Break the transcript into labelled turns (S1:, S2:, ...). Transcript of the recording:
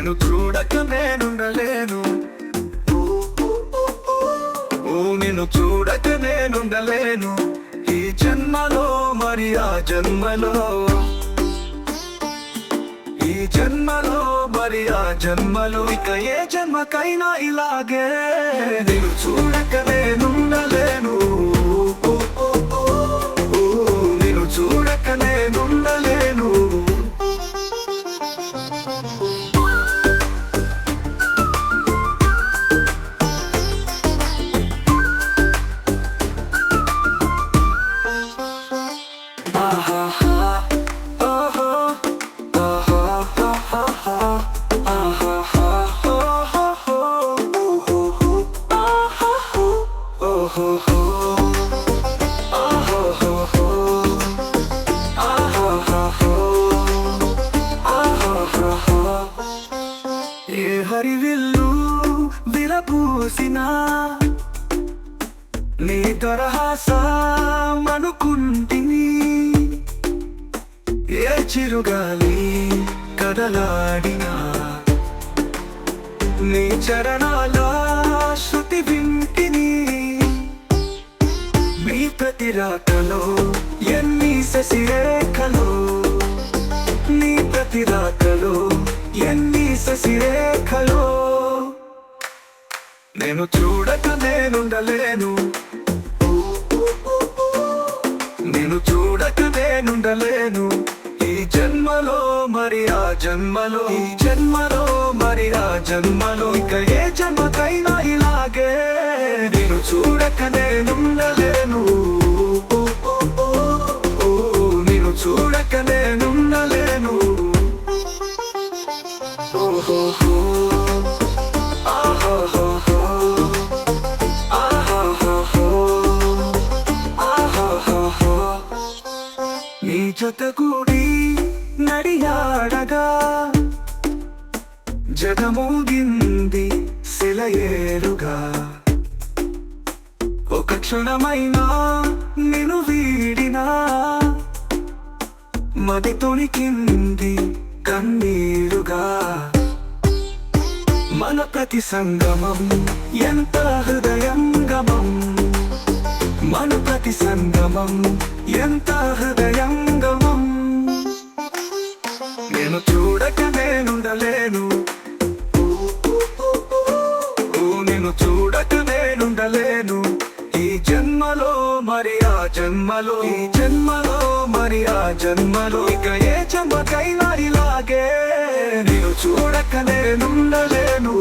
S1: నేను చూడక నేనుండలేను. ఓ నిన్ను చూడక నేనుండలేను. ఈ జన్మలో మరి ఆ జన్మలో, ఈ జన్మలో మరి ఆ జన్మలో, ఇక ఏ జన్మకైనా ఇలాగే నిన్ను చూడక నేనుండలేను. నిన్ను చూడక నేనుండలేను. ఏ హరివిల్లు విరబూసినా నీ దరహాసమనుకుంటిని. ఏ చిరుగాలి కదలాడినా నీ చరణాల శృతి వింటిని. మీ ప్రతి రాకలో ఎన్ని శశిరేఖలో, నీ ప్రతి రాకలో ఎన్ని శశిరేఖలో, నేను చూడక నేనుండలేను. నేను చూడక నేనుండలేను. ఈ జన్మలో మరి ఆ జన్మలో, ఈ జన్మలో మరి ఆ జన్మలో, ఇక ఏ జన్మకైనా ఇలాగే నేను చూడక నేనుండలేను. నేను చూడక నేనుండలేను. ఓహో ఆహో ఆహో నీ జతగూడి నడియాడగా జగమోగింది సెలయేరుగా. ఒక క్షణమైనా నిన్ను వీడినా మది తొణికింది కన్నీరుగా. మన ప్రతి సంగమం ఎంత హృదయంగమం, మన ప్రతి సంగమం ఎంత హృదయంగమం. నేను చూడక నేనుండలేను. నేను చూడక నేనుండలేను. ఈ జన్మలో మరి ఆ జన్మలో, ఈ జన్మలో మరి ఆ జన్మలో, ఇక ఏ జన్మకైనా ఇలాగే నేను చూడక నేనుండలేను.